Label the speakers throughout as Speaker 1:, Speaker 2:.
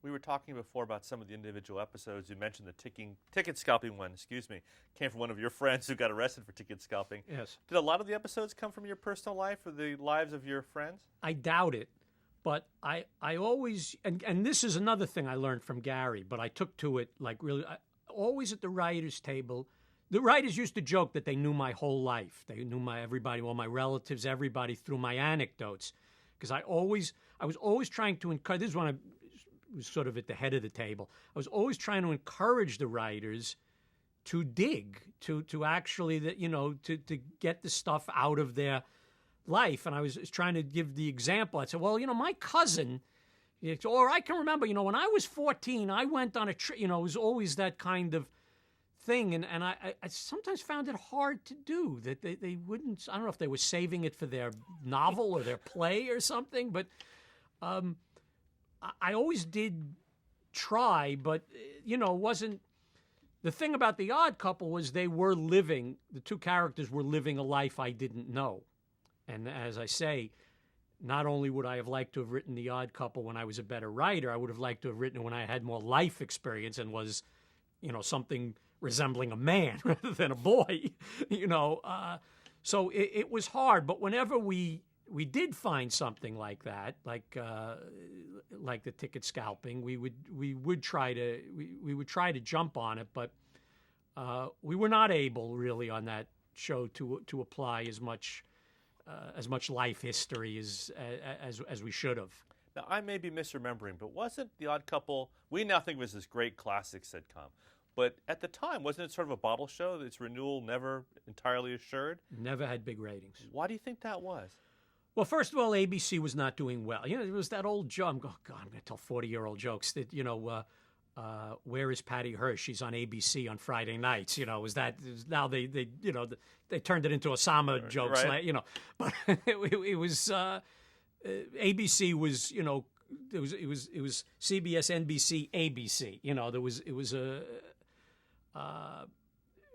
Speaker 1: We were talking before about some of the individual episodes. You mentioned the ticket scalping one, excuse me, came from one of your friends who got arrested for ticket scalping.
Speaker 2: Yes.
Speaker 1: Did a lot of the episodes come from your personal life or the lives of your friends?
Speaker 2: I doubt it, but I always, and this is another thing I learned from Gary, but I took to it like really, always at the writers' table. The writers used to joke that they knew my whole life. They knew everybody, all my relatives, everybody through my anecdotes. Because I was always trying to encourage, this is when I was sort of at the head of the table. I was always trying to encourage the writers to dig, to actually, to get the stuff out of their life. And I was trying to give the example. I said, well, my cousin, or I can remember, when I was 14, I went on a trip, it was always that kind of thing. And I sometimes found it hard to do, that they wouldn't, I don't know if they were saving it for their novel or their play or something, but I always did try, but, wasn't, the thing about The Odd Couple was the two characters were living a life I didn't know. And as I say, not only would I have liked to have written The Odd Couple when I was a better writer, I would have liked to have written it when I had more life experience and was, something resembling a man rather than a boy, So it was hard, but whenever we did find something like that, like the ticket scalping, we would try to jump on it, but we were not able really on that show to apply as much life history as we should have.
Speaker 1: Now, I may be misremembering, but wasn't The Odd Couple, we now think of it as this great classic sitcom, but at the time, wasn't it sort of a bottle show, its renewal never entirely assured?
Speaker 2: Never had big ratings.
Speaker 1: Why do you think that was?
Speaker 2: Well, first of all, ABC was not doing well. It was that old joke. Oh, God, I'm going to tell 40-year-old jokes that, where is Patty Hearst? She's on ABC on Friday nights. Now they turned it into Osama jokes,
Speaker 1: right.
Speaker 2: But it was ABC was, it was CBS, NBC, ABC. It was a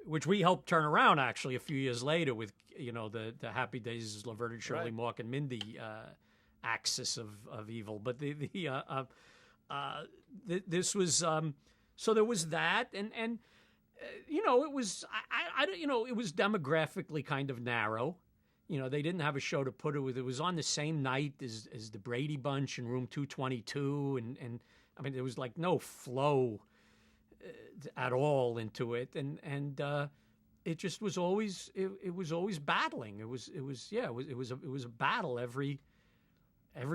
Speaker 2: which we helped turn around actually a few years later with the Happy Days, Laverne and Shirley,
Speaker 1: Right.
Speaker 2: Mork and Mindy axis of evil. But this was so there was that, and it was it was demographically kind of narrow. They didn't have a show to put it with. It was on the same night as the Brady Bunch in Room 222, and I mean there was like no flow at all into it, and it just was always it was always battling. It was a battle every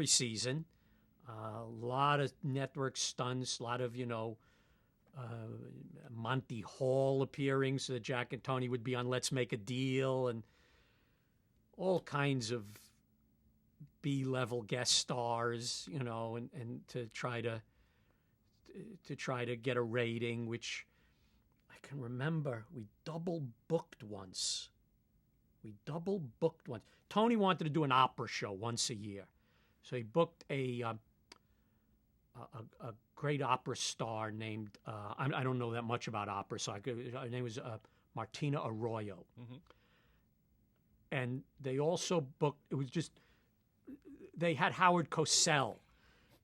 Speaker 2: season. A lot of network stunts, a lot of Monty Hall appearing so that Jack and Tony would be on Let's Make a Deal, and all kinds of B-level guest stars, and to try to get a rating, which I can remember we double booked once. Tony wanted to do an opera show once a year, so he booked a great opera star named I don't know that much about opera, so her name was Martina Arroyo, and they also booked. It was just they had Howard Cosell,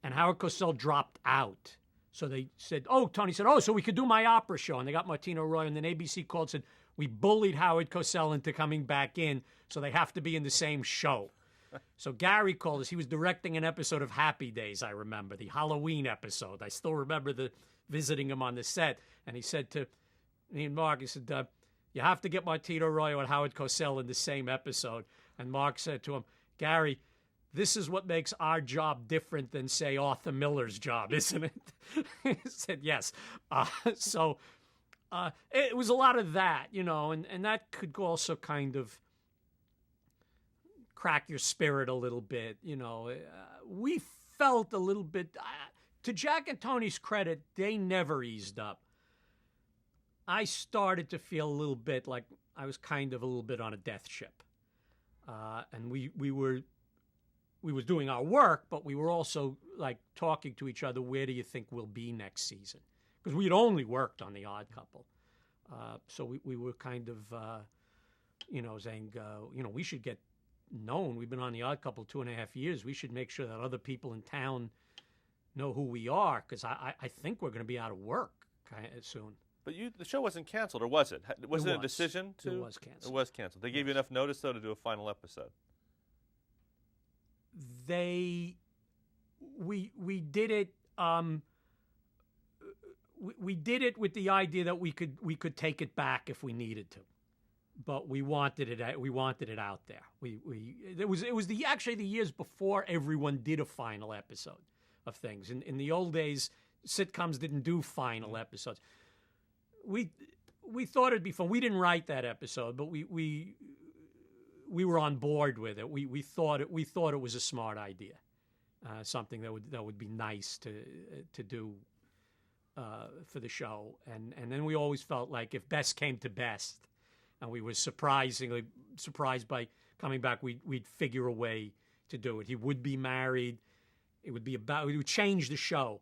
Speaker 2: and Howard Cosell dropped out. So they said, Tony said, so we could do my opera show. And they got Martina Arroyo, and then ABC called and said, we bullied Howard Cosell into coming back in, so they have to be in the same show. So Gary called us. He was directing an episode of Happy Days, I remember, the Halloween episode. I still remember visiting him on the set. And he said to me and Mark, he said, you have to get Martina Arroyo and Howard Cosell in the same episode. And Mark said to him, Gary, this is what makes our job different than, say, Arthur Miller's job, isn't it? He said, yes. So it was a lot of that, and that could also kind of crack your spirit a little bit, We felt a little bit, to Jack and Tony's credit, they never eased up. I started to feel a little bit like I was kind of a little bit on a death ship. And we were doing our work, but we were also like talking to each other, where do you think we'll be next season? Because we had only worked on The Odd Couple. So we were kind of, saying, we should get known. We've been on The Odd Couple 2.5 years. We should make sure that other people in town know who we are, because I think we're going to be out of work kind of soon.
Speaker 1: But the show wasn't canceled, or was it? Was it a
Speaker 2: was.
Speaker 1: decision to?
Speaker 2: It was canceled.
Speaker 1: It was canceled. They gave you enough notice, though, to do a final episode.
Speaker 2: We did it. We did it with the idea that we could take it back if we needed to, but we wanted it out there. It was actually the years before everyone did a final episode of things. In the old days, sitcoms didn't do final episodes. We thought it'd be fun. We didn't write that episode, but we were on board with it. We thought it was a smart idea, something that would be nice to do for the show. And then we always felt like if best came to best, and we were surprised by coming back, we'd figure a way to do it. He would be married. It would change the show.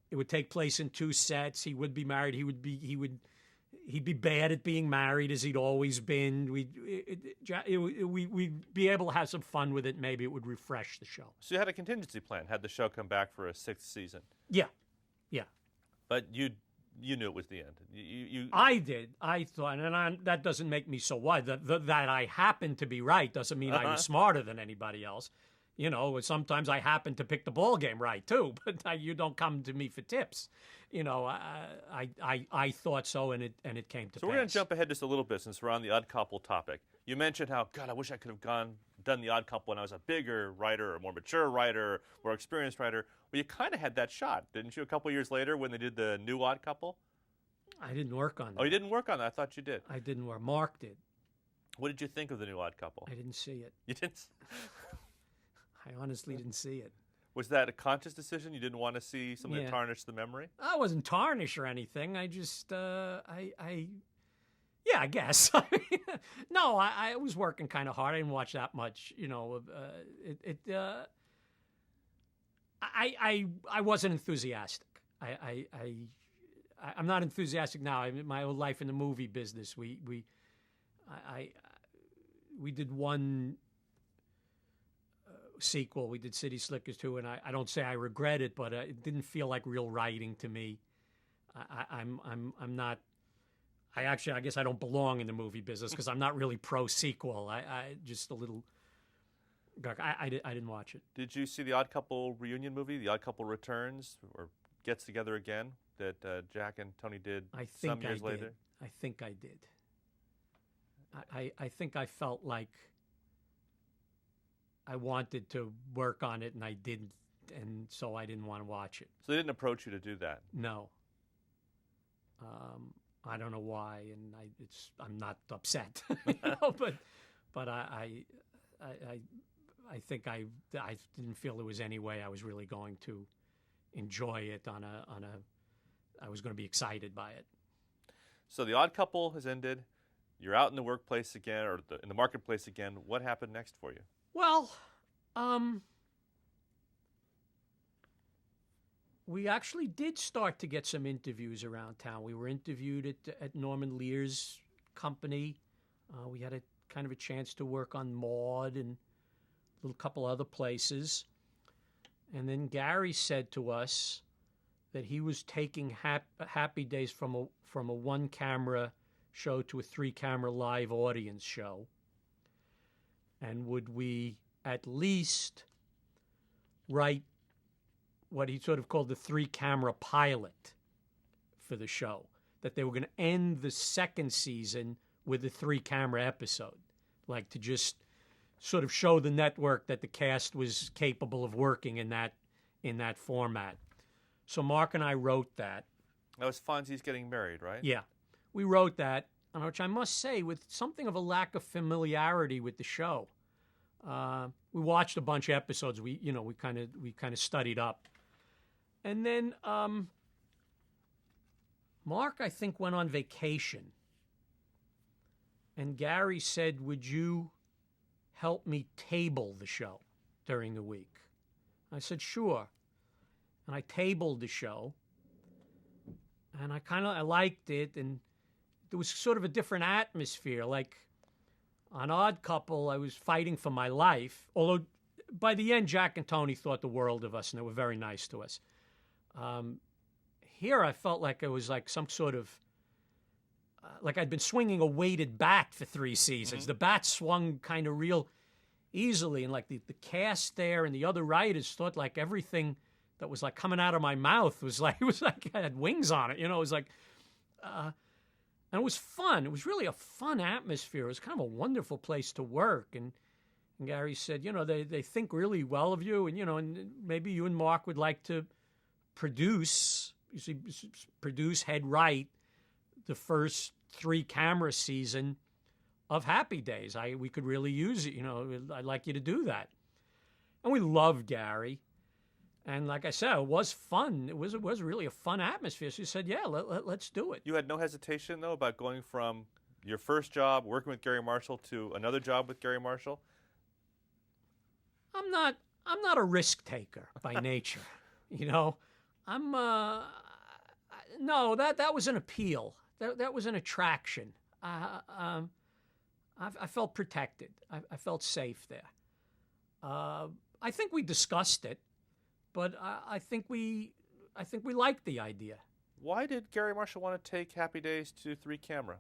Speaker 2: It would take place in 2 sets. He would be married. He'd be bad at being married, as he'd always been. We'd be able to have some fun with it. Maybe it would refresh the show.
Speaker 1: So you had a contingency plan, had the show come back for a 6th season.
Speaker 2: Yeah.
Speaker 1: But you knew it was the end.
Speaker 2: I did. I thought, and that doesn't make me so wise. That I happen to be right doesn't mean I was smarter than anybody else. You know, sometimes I happen to pick the ball game right too, but you don't come to me for tips. You know, I thought so, and it came to pass.
Speaker 1: So we're going to jump ahead just a little bit since we're on the Odd Couple topic. You mentioned how, God, I wish I could have done the Odd Couple when I was a bigger writer, or more mature writer, more experienced writer. Well, you kind of had that shot, didn't you? A couple years later, when they did the new Odd Couple.
Speaker 2: I didn't work on that.
Speaker 1: Oh, you didn't work on that? I thought you did.
Speaker 2: I didn't work. Mark did.
Speaker 1: What did you think of the new Odd Couple?
Speaker 2: I didn't see it.
Speaker 1: You didn't.
Speaker 2: I honestly didn't see it.
Speaker 1: Was that a conscious decision? You didn't want to see something that tarnished the memory?
Speaker 2: I wasn't tarnished or anything. I just, I guess. No, I was working kind of hard. I didn't watch that much. You know, I wasn't enthusiastic. I'm not enthusiastic now. My whole life in the movie business, we did one sequel. We did City Slickers 2, and I don't say I regret it, but it didn't feel like real writing to me. I'm not. I guess I don't belong in the movie business because I'm not really pro sequel. I just a little. I didn't watch it.
Speaker 1: Did you see the Odd Couple reunion movie, The Odd Couple Returns, or Gets Together Again, that Jack and Tony did some years later?
Speaker 2: I think I did. I think I felt like I wanted to work on it, and I didn't, and so I didn't want to watch it.
Speaker 1: So they didn't approach you to do that?
Speaker 2: No. I don't know why, and I'm not upset, you know, but I think I didn't feel there was any way I was really going to enjoy it I was going to be excited by it.
Speaker 1: So The Odd Couple has ended. You're out in the workplace again, or in the marketplace again. What happened next for you?
Speaker 2: Well, we actually did start to get some interviews around town. We were interviewed at Norman Lear's company. We had a kind of a chance to work on Maude and a little couple other places. And then Gary said to us that he was taking Happy Days from a one-camera show to a 3-camera live audience show. And would we at least write what he sort of called the 3-camera pilot for the show, that they were going to end the 2nd season with a 3-camera episode, like to just sort of show the network that the cast was capable of working in that format. So Mark and I wrote that.
Speaker 1: That was Fonzie's Getting Married, right?
Speaker 2: Yeah. We wrote that, which I must say, with something of a lack of familiarity with the show. We watched a bunch of episodes. We kind of studied up. And then Mark, I think, went on vacation. And Gary said, "Would you help me table the show during the week?" I said, "Sure." And I tabled the show. And I liked it. And there was sort of a different atmosphere. Like on Odd Couple, I was fighting for my life. Although by the end, Jack and Tony thought the world of us, and they were very nice to us. Here, I felt like it was like some sort of like I'd been swinging a weighted bat for 3 seasons. The bat swung kind of real easily, and like the cast there and the other writers thought like everything that was like coming out of my mouth was like I had wings on it. It was like, and it was fun. It was really a fun atmosphere. It was kind of a wonderful place to work. And Gary said, they think really well of you, and maybe you and Mark would like to produce head write the first 3 camera season of Happy Days. We could really use it. I'd like you to do that. And we loved Gary. And like I said, it was fun. It was really a fun atmosphere. So he said, yeah, let's do it.
Speaker 1: You had no hesitation, though, about going from your first job working with Gary Marshall to another job with Gary Marshall?
Speaker 2: I'm not a risk taker by nature. I'm no, that was an appeal. That was an attraction. I felt protected. I felt safe there. I think we discussed it, but I think we liked the idea.
Speaker 1: Why did Gary Marshall want to take Happy Days to 3 camera?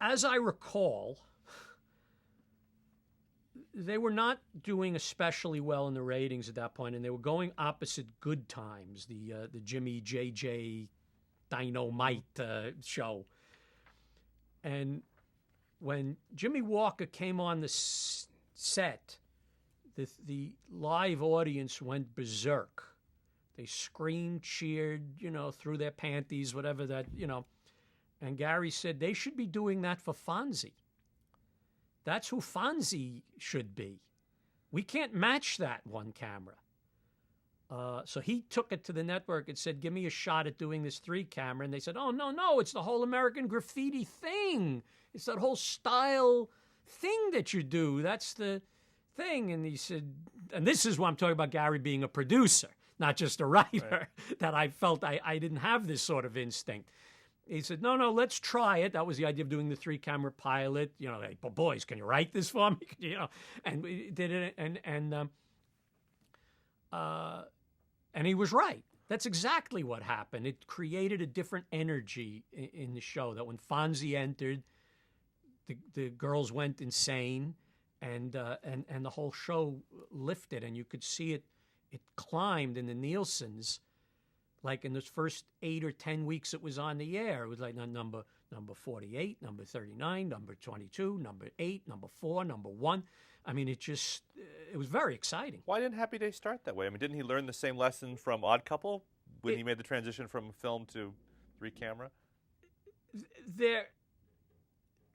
Speaker 2: As I recall, they were not doing especially well in the ratings at that point, and they were going opposite Good Times, the Jimmy J.J. Dynamite show. And when Jimmy Walker came on the set, the live audience went berserk. They screamed, cheered, threw their panties, whatever that, And Gary said they should be doing that for Fonzie. That's who Fonzie should be. We can't match that 1 camera. So he took it to the network and said, give me a shot at doing this 3 camera. And they said, oh, no, it's the whole American Graffiti thing. It's that whole style thing that you do. That's the thing. And he said, and this is what I'm talking about Gary being a producer, not just a writer, right. That I felt I didn't have this sort of instinct. He said, no, let's try it. That was the idea of doing the 3 camera pilot. Hey, boys, can you write this for me? And we did it. And he was right. That's exactly what happened. It created a different energy in the show, that when Fonzie entered, the girls went insane, and the whole show lifted, and you could see it climbed in the Nielsen's. Like in those first 8 or 10 weeks it was on the air, it was like number 48, number 39, number 22, number 8, number 4, number 1. I mean, it was very exciting.
Speaker 1: Why didn't Happy Days start that way? I mean, didn't he learn the same lesson from Odd Couple when he made the transition from film to 3 camera?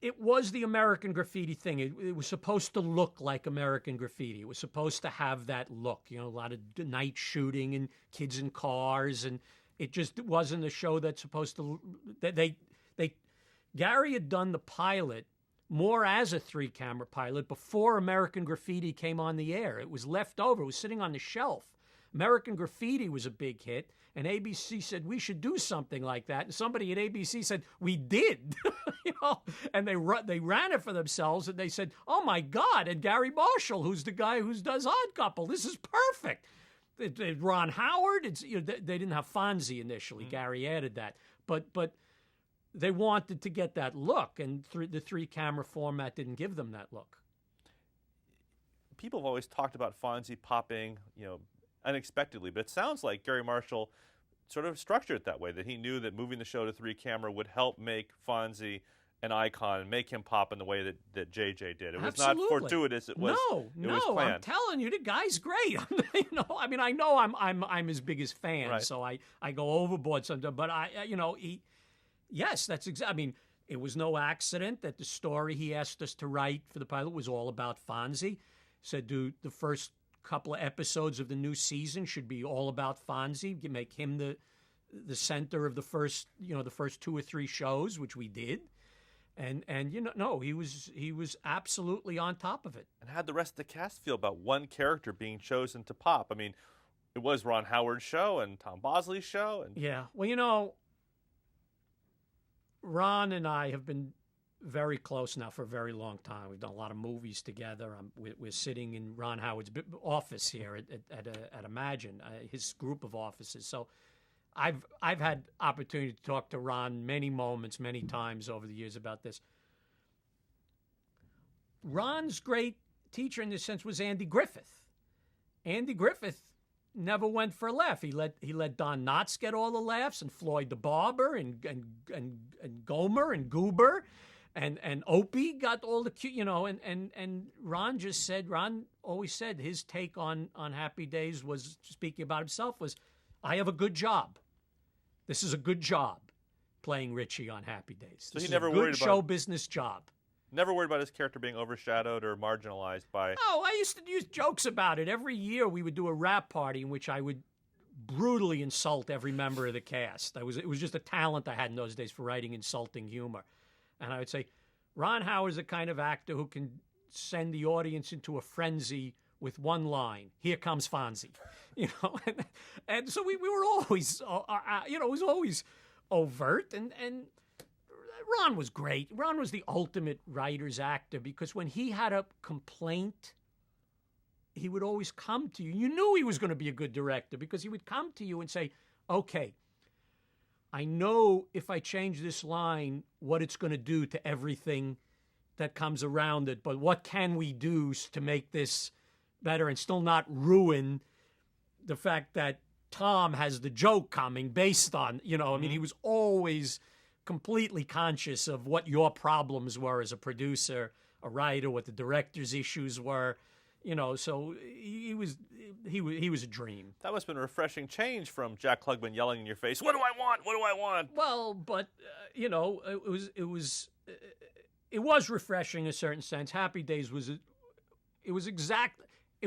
Speaker 2: It was the American Graffiti thing. It was supposed to look like American Graffiti. It was supposed to have that look, a lot of night shooting and kids in cars, and it just wasn't a show that's supposed to. Gary had done the pilot more as a 3 camera pilot before American Graffiti came on the air. It was left over. It was sitting on the shelf. American Graffiti was a big hit, and ABC said, we should do something like that. And somebody at ABC said, we did. And they ran it for themselves, and they said, oh, my God. And Gary Marshall, who's the guy who does Odd Couple, this is perfect. Ron Howard, they didn't have Fonzie initially. Mm-hmm. Gary added that. But they wanted to get that look, and the 3 camera format didn't give them that look.
Speaker 1: People have always talked about Fonzie popping, unexpectedly, but it sounds like Gary Marshall sort of structured it that way, that he knew that moving the show to 3 camera would help make Fonzie an icon and make him pop in the way that JJ did. It was
Speaker 2: Absolutely.
Speaker 1: Not fortuitous. It was planned.
Speaker 2: I'm telling you, the guy's great. I mean, I know I'm his biggest fan, right. So I go overboard sometimes. But yes, that's exactly. I mean, it was no accident that the story he asked us to write for the pilot was all about Fonzie. Said, dude, the first couple of episodes of the new season should be all about Fonzie. You make him the center of the first 2 or 3 shows, which we did. And he was absolutely on top of it.
Speaker 1: And how'd the rest of the cast feel about one character being chosen to pop? I mean, it was Ron Howard's show and Tom Bosley's show. And
Speaker 2: yeah, well, Ron and I have been very close now for a very long time. We've done a lot of movies together. We're sitting in Ron Howard's office here at Imagine, his group of offices. So I've had opportunity to talk to Ron many moments, many times over the years about this. Ron's great teacher in this sense was Andy Griffith. Andy Griffith never went for a laugh. He let Don Knotts get all the laughs, and Floyd the Barber, and Gomer and Goober, and Opie got all the cute, and Ron always said his take on Happy Days was, speaking about himself, was, I have a good job. This is a good job, playing Richie on Happy Days.
Speaker 1: So
Speaker 2: this
Speaker 1: he never
Speaker 2: is a
Speaker 1: worried
Speaker 2: good
Speaker 1: about
Speaker 2: show business job.
Speaker 1: Never worried about his character being overshadowed or marginalized by.
Speaker 2: Oh, I used to use jokes about it. Every year we would do a rap party in which I would brutally insult every member of the cast. It was just a talent I had in those days for writing insulting humor. And I would say, Ron Howard's the kind of actor who can send the audience into a frenzy with one line, "Here comes Fonzie." And so we were always, it was always overt, and Ron was great. Ron was the ultimate writer's actor, because when he had a complaint, he would always come to you. You knew he was going to be a good director because he would come to you and say, okay, I know if I change this line, what it's going to do to everything that comes around it, but what can we do to make this better and still not ruin the fact that Tom has the joke coming based on, I mean, he was always completely conscious of what your problems were as a producer, a writer, what the director's issues were, so he was a dream.
Speaker 1: That must have been a refreshing change from Jack Klugman yelling in your face, "What do I want? What do I want?"
Speaker 2: Well, but it was refreshing in a certain sense. Happy Days was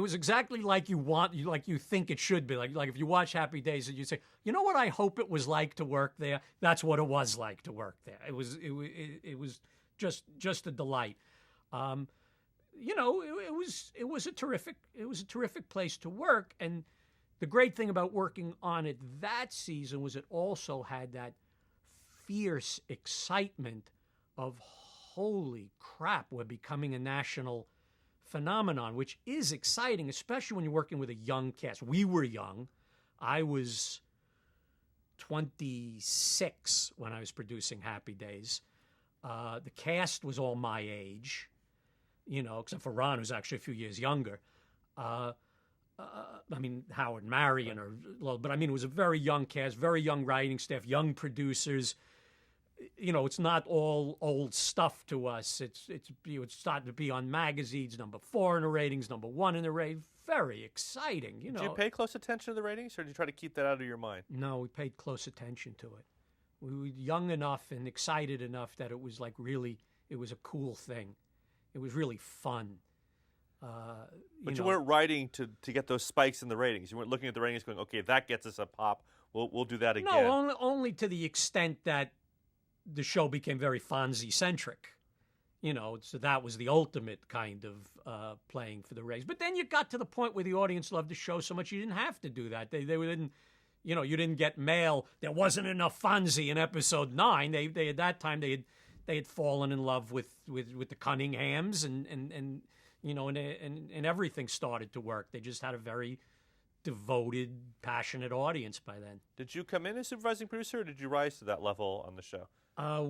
Speaker 2: exactly like you think it should be. Like if you watch Happy Days and you say, you know what I hope it was like to work there? That's what it was like to work there. It was just a delight. It was a terrific place to work. And the great thing about working on it that season was it also had that fierce excitement of, holy crap, we're becoming a national phenomenon, which is exciting, especially when you're working with a young cast. We were young. I was 26 when I was producing Happy Days. The cast was all my age, except for Ron, who's actually a few years younger. Howard and Marion, but it was a very young cast, very young writing staff, young producers. It's not all old stuff to us. It's starting to be on magazines, number 4 in the ratings, number 1 in the ratings. Very exciting,
Speaker 1: Did you pay close attention to the ratings, or did you try to keep that out of your mind?
Speaker 2: No, we paid close attention to it. We were young enough and excited enough that it was it was a cool thing. It was really fun.
Speaker 1: But you weren't writing to get those spikes in the ratings. You weren't looking at the ratings going, okay, that gets us a pop. We'll do that again.
Speaker 2: No, only to the extent that the show became very Fonzie-centric, so that was the ultimate kind of playing for the ratings. But then you got to the point where the audience loved the show so much you didn't have to do that. They didn't, you didn't get mail. There wasn't enough Fonzie in episode 9. They at that time they had fallen in love with the Cunninghams, and everything started to work. They just had a very devoted, passionate audience by then.
Speaker 1: Did you come in as supervising producer, or did you rise to that level on the show?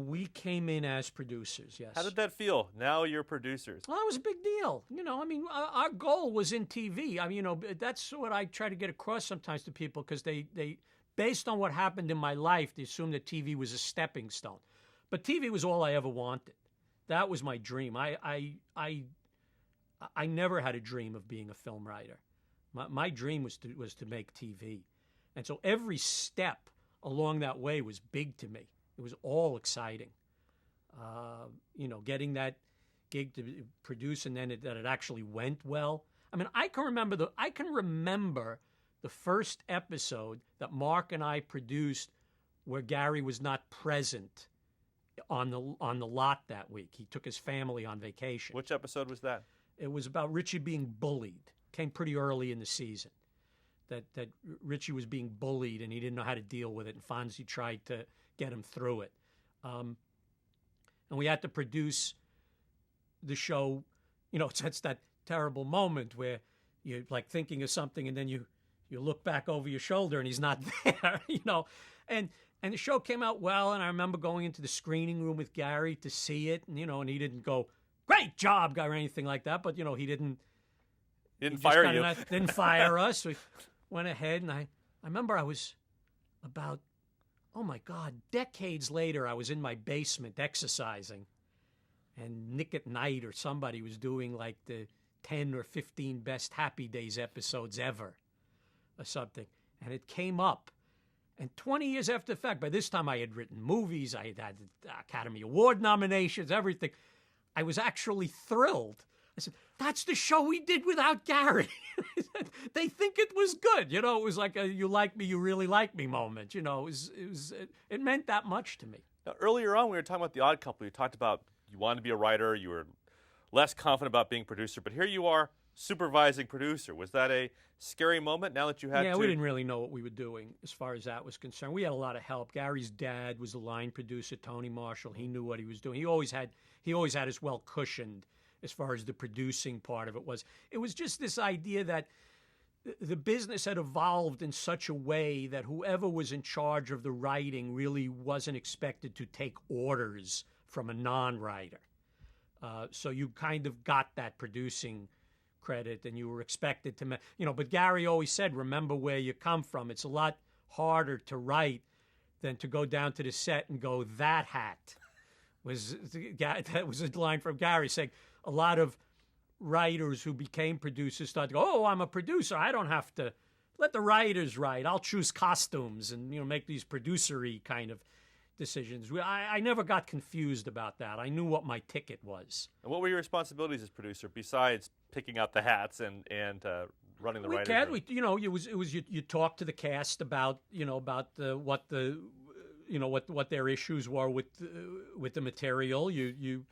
Speaker 2: We came in as producers, yes.
Speaker 1: How did that feel? Now you're producers.
Speaker 2: Well, it was a big deal. Our goal was in TV. That's what I try to get across sometimes to people, because they based on what happened in my life, they assume that TV was a stepping stone. But TV was all I ever wanted. That was my dream. I never had a dream of being a film writer. My dream was to make TV. And so every step along that way was big to me. It was all exciting. Getting that gig to produce, and then that it actually went well. I can remember the first episode that Mark and I produced where Gary was not present on the lot that week. He took his family on vacation.
Speaker 1: Which episode was that?
Speaker 2: It was about Richie being bullied. Came pretty early in the season. That Richie was being bullied and he didn't know how to deal with it, and Fonzie tried to get him through it. And and we had to produce the show. It's that terrible moment where you're like thinking of something, and then you look back over your shoulder, and he's not there. And the show came out well, and I remember going into the screening room with Gary to see it, and and he didn't go, "Great job," or anything like that, but he didn't.
Speaker 1: Didn't fire you.
Speaker 2: Didn't fire us. We went ahead, and I remember I was about, oh my God, decades later, I was in my basement exercising, and Nick at Night or somebody was doing like the 10 or 15 best Happy Days episodes ever or something. And it came up. And 20 years after the fact, by this time I had written movies, I had Academy Award nominations, everything. I was actually thrilled. I said, that's the show we did without Gary. They think it was good. It was like a you like me, you really like me moment. It meant that much to me.
Speaker 1: Now, earlier on, we were talking about The Odd Couple. You talked about you wanted to be a writer, you were less confident about being producer, but here you are supervising producer. Was that a scary moment now that you had to?
Speaker 2: Yeah, we didn't really know what we were doing as far as that was concerned. We had a lot of help. Gary's dad was the line producer, Tony Marshall. He knew what he was doing. He always had us well cushioned as far as the producing part of it was. It was just this idea that the business had evolved in such a way that whoever was in charge of the writing really wasn't expected to take orders from a non-writer. So you kind of got that producing credit, and you were expected to, but Gary always said, remember where you come from. It's a lot harder to write than to go down to the set and go, that hat. That was a line from Gary saying a lot of writers who became producers started to go, oh, I'm a producer. I don't have to let the writers write. I'll choose costumes and, make these producer-y kind of decisions. I never got confused about that. I knew what my ticket was.
Speaker 1: And what were your responsibilities as producer besides picking out the hats and running the writers room?
Speaker 2: You talk to the cast about what their issues were with the material. You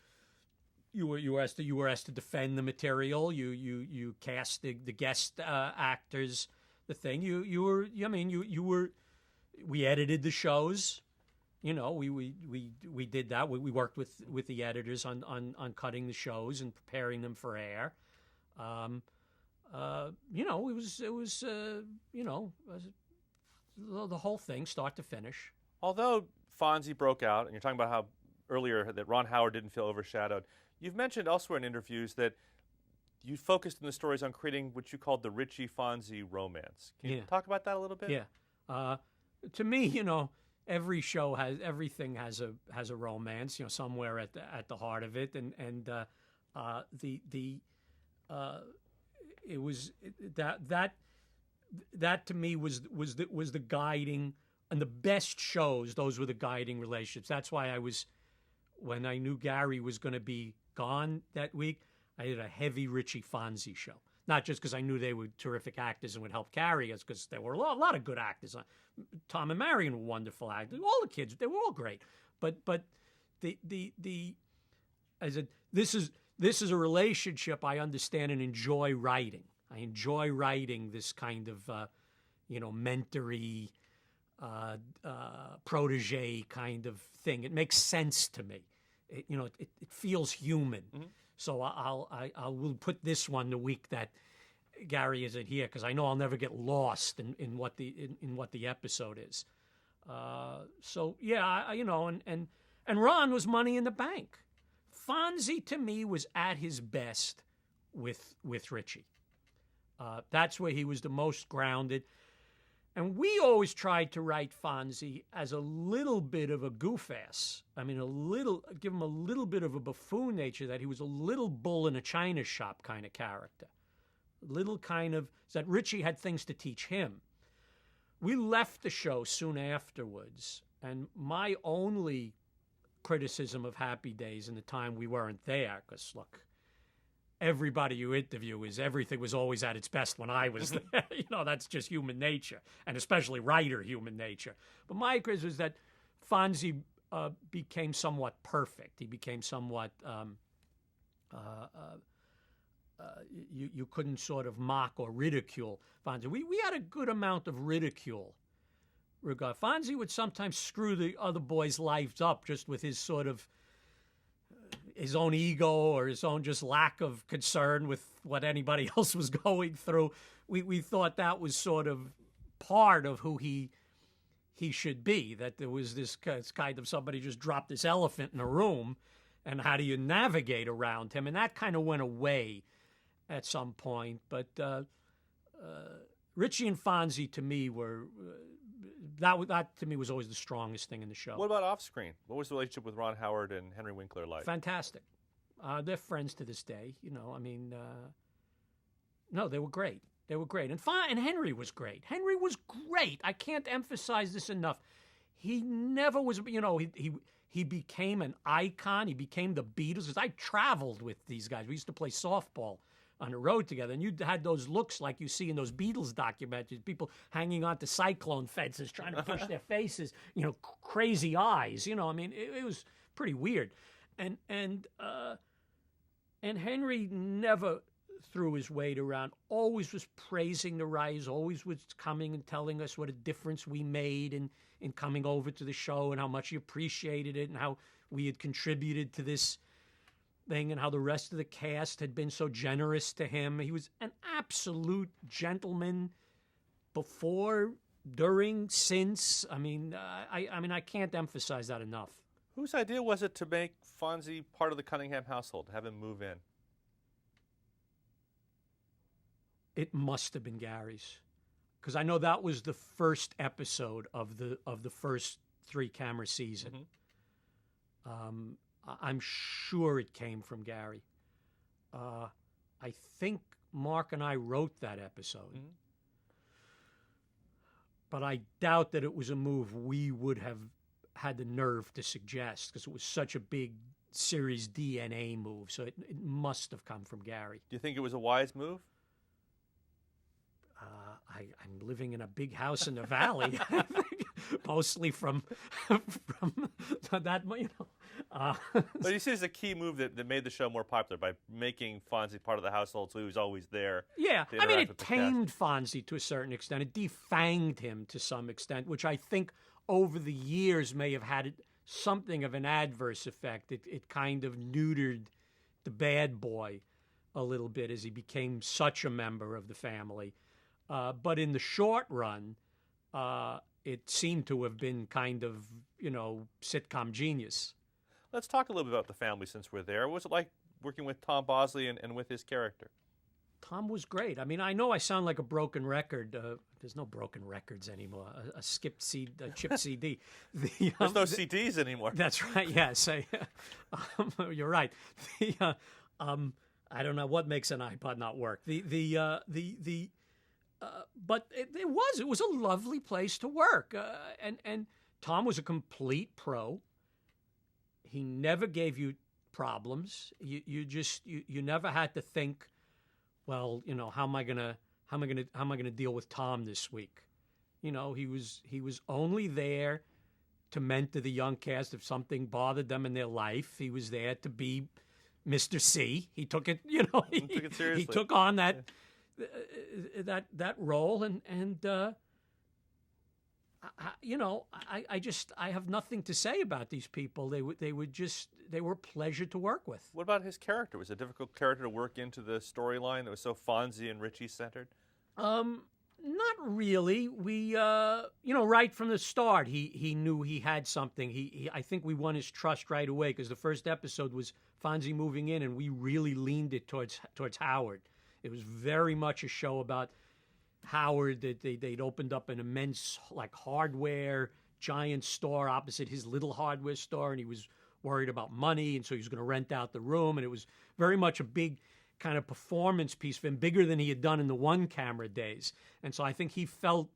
Speaker 2: were asked to defend the material. You cast the guest actors. The thing we edited the shows. We did that. We worked with the editors on cutting the shows and preparing them for air. It was the whole thing, start to finish.
Speaker 1: Although Fonzie broke out, and you're talking about how earlier that Ron Howard didn't feel overshadowed, you've mentioned elsewhere in interviews that you focused in the stories on creating what you called the Richie Fonzie romance. Can you talk about that a little bit?
Speaker 2: Yeah. To me, everything has a romance, somewhere at the heart of it, and it was that to me was the guiding, and the best shows. Those were the guiding relationships. That's why when I knew Gary was going to be gone that week, I did a heavy Richie Fonzie show. Not just because I knew they were terrific actors and would help carry us, because there were a lot of good actors. Tom and Marion were wonderful actors. All the kids, they were all great. But this is a relationship I understand and enjoy writing. I enjoy writing this kind of mentory, protege kind of thing. It makes sense to me. It feels human. Mm-hmm. So I will put this one the week that Gary isn't here, because I know I'll never get lost in what the episode is. And Ron was money in the bank. Fonzie to me was at his best with Richie. That's where he was the most grounded. And we always tried to write Fonzie as a little bit of a goof-ass. I mean, give him a little bit of a buffoon nature, that he was a little bull in a china shop kind of character. Little kind of, that Richie had things to teach him. We left the show soon afterwards, and my only criticism of Happy Days in the time we weren't there, because, look, everybody you interview everything was always at its best when I was there. That's just human nature, and especially writer human nature. But my criticism is that Fonzie became somewhat perfect. He became somewhat, you couldn't sort of mock or ridicule Fonzie. We had a good amount of ridicule. Fonzie would sometimes screw the other boys' lives up just with his sort of his own ego or his own just lack of concern with what anybody else was going through. We thought that was sort of part of who he should be, that there was this kind of somebody just dropped this elephant in a room, and how do you navigate around him? And that kind of went away at some point. But Richie and Fonzie, to me, were that to me was always the strongest thing in the show.
Speaker 1: What about off screen? What was the relationship with Ron Howard and Henry Winkler like?
Speaker 2: Fantastic. They're friends to this day. No, they were great. They were great. And Henry was great. Henry was great. I can't emphasize this enough. He never was, he became an icon. He became the Beatles. 'Cause I traveled with these guys. We used to play softball on the road together. And you had those looks like you see in those Beatles documentaries, people hanging onto cyclone fences trying to push their faces, crazy eyes. It was pretty weird. And Henry never threw his weight around, always was praising the writers, always was coming and telling us what a difference we made in coming over to the show and how much he appreciated it and how we had contributed to this thing and how the rest of the cast had been so generous to him. He was an absolute gentleman before, during, since. I can't emphasize that enough.
Speaker 1: Whose idea was it to make Fonzie part of the Cunningham household, to have him move in?
Speaker 2: It must have been Gary's, because I know that was the first episode of the first 3-camera season. Mm-hmm. I'm sure it came from Gary. I think Mark and I wrote that episode, mm-hmm. but I doubt that it was a move we would have had the nerve to suggest, because it was such a big series DNA move. So it must have come from Gary.
Speaker 1: Do you think it was a wise move?
Speaker 2: I'm living in a big house in the valley, mostly from that,
Speaker 1: But you see, it's a key move that made the show more popular by making Fonzie part of the household, so he was always there.
Speaker 2: Yeah, it tamed Fonzie to a certain extent. It defanged him to some extent, which I think over the years may have had something of an adverse effect. It kind of neutered the bad boy a little bit as he became such a member of the family. But in the short run, it seemed to have been kind of, sitcom genius.
Speaker 1: Let's talk a little bit about the family since we're there. What was it like working with Tom Bosley and with his character?
Speaker 2: Tom was great. I know I sound like a broken record. There's no broken records anymore. A skipped CD, a chipped CD.
Speaker 1: There's no CDs anymore.
Speaker 2: That's right. Yes, you're right. I don't know what makes an iPod not work. But it was a lovely place to work, and Tom was a complete pro. He never gave you problems. You never had to think, well, how am I gonna deal with Tom this week? He was only there to mentor the young cast if something bothered them in their life. He was there to be Mr. C. He took it,
Speaker 1: he took it seriously.
Speaker 2: He took on that role, and I have nothing to say about these people. They were a pleasure to work with.
Speaker 1: What about his character? Was it a difficult character to work into the storyline that was so Fonzie and Richie centered?
Speaker 2: Not really. We, right from the start, he knew he had something. I think we won his trust right away, because the first episode was Fonzie moving in, and we really leaned it towards Howard. It was very much a show about Howard, that they'd opened up an immense hardware giant store opposite his little hardware store, and he was worried about money, and so he was going to rent out the room, and it was very much a big kind of performance piece for him, bigger than he had done in the 1-camera days. And so I think he felt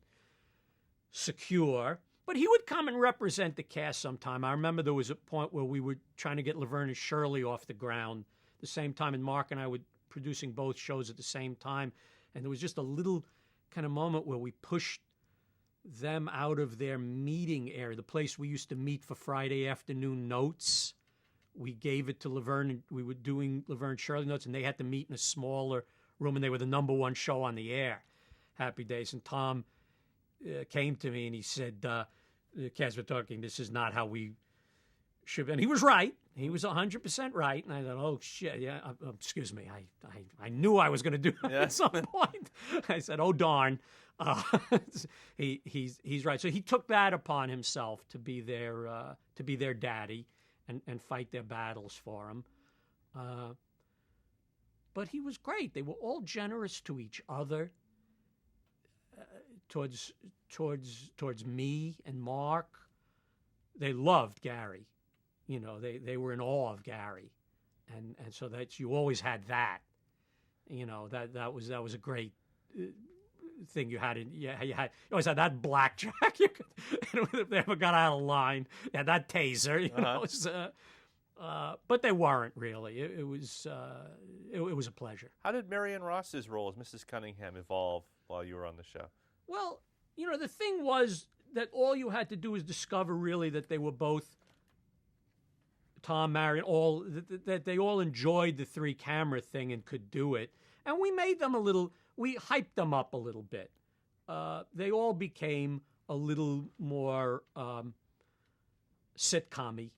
Speaker 2: secure, but he would come and represent the cast sometime. I remember there was a point where we were trying to get Laverne and Shirley off the ground the same time, and Mark and I were producing both shows at the same time, and there was just a little kind of moment where we pushed them out of their meeting area, the place we used to meet for Friday afternoon notes. We gave it to Laverne, and we were doing Laverne and Shirley notes, and they had to meet in a smaller room, and they were the number one show on the air, Happy Days. And Tom came to me and he said, the cast were talking, this is not how we should. And he was right. He was 100% right, and I thought, "Oh shit, yeah." Excuse me, I knew I was going to do that at some point. I said, "Oh darn." Uh, he's right. So he took that upon himself to be their daddy and fight their battles for him. But he was great. They were all generous to each other, towards me and Mark. They loved Gary. You know, they were in awe of Gary, and so that you always had that. You know, that was a great thing you had. You always had that blackjack. You could, if they ever got out of line, yeah, that taser. You know, but they weren't really. It was a pleasure.
Speaker 1: How did Marion Ross's role as Mrs. Cunningham evolve while you were on the show?
Speaker 2: Well, you know, the thing was that all you had to do was discover really that they were both Tom, Marion, that they all enjoyed the 3-camera thing and could do it, and we made them we hyped them up a little bit. They all became a little more sitcom-y.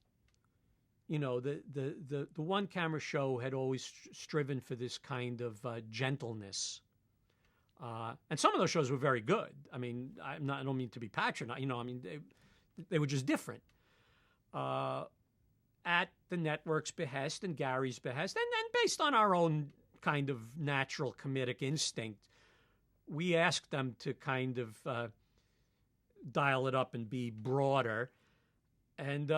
Speaker 2: You know, the 1-camera show had always striven for this kind of gentleness, and some of those shows were very good. I mean, I don't mean to be patronizing. You know, I mean they were just different. At the network's behest and Gary's behest, and based on our own kind of natural comedic instinct, we asked them to kind of dial it up and be broader, and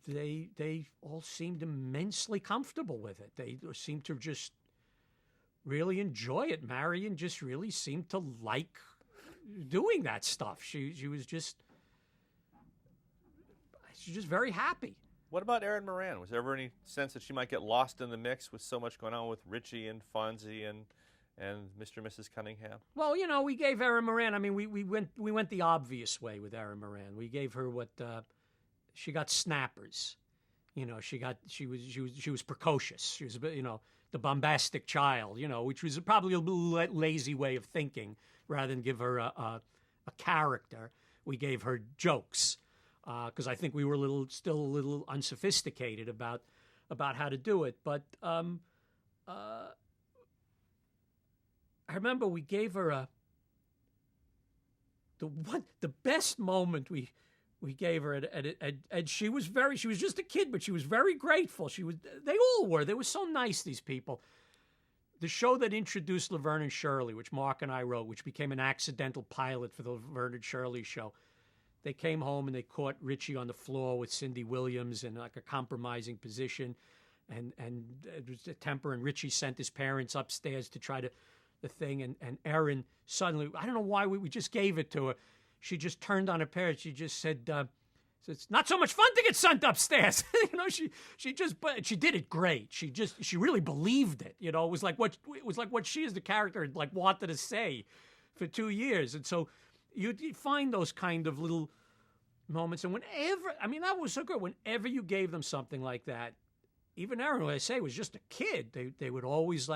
Speaker 2: they all seemed immensely comfortable with it. They seemed to just really enjoy it. Marion just really seemed to like doing that stuff. She was just very happy.
Speaker 1: What about Erin Moran? Was there ever any sense that she might get lost in the mix with so much going on with Richie and Fonzie and Mr. and Mrs. Cunningham?
Speaker 2: Well, you know, we gave Erin Moran. I mean, we went the obvious way with Erin Moran. We gave her what she got snappers. You know, she was precocious. She was, you know, the bombastic child. You know, which was probably a little lazy way of thinking. Rather than give her a character, we gave her jokes. Because I think we were still a little unsophisticated about how to do it. But I remember we gave her the best moment we gave her and she was just a kid, but she was very grateful. They all were. They were so nice, these people. The show that introduced Laverne and Shirley, which Mark and I wrote, which became an accidental pilot for the Laverne and Shirley show. They came home and they caught Richie on the floor with Cindy Williams in like a compromising position, and it was a temper. And Richie sent his parents upstairs to try the thing. And Erin suddenly, I don't know why we just gave it to her. She just turned on her parents. She just said, "It's not so much fun to get sent upstairs." You know, but she did it great. She really believed it. You know, it was like what she as the character like wanted to say for 2 years, and so. You find those kind of little moments, and that was so good. Whenever you gave them something like that, even Erin, when I say was just a kid, they would always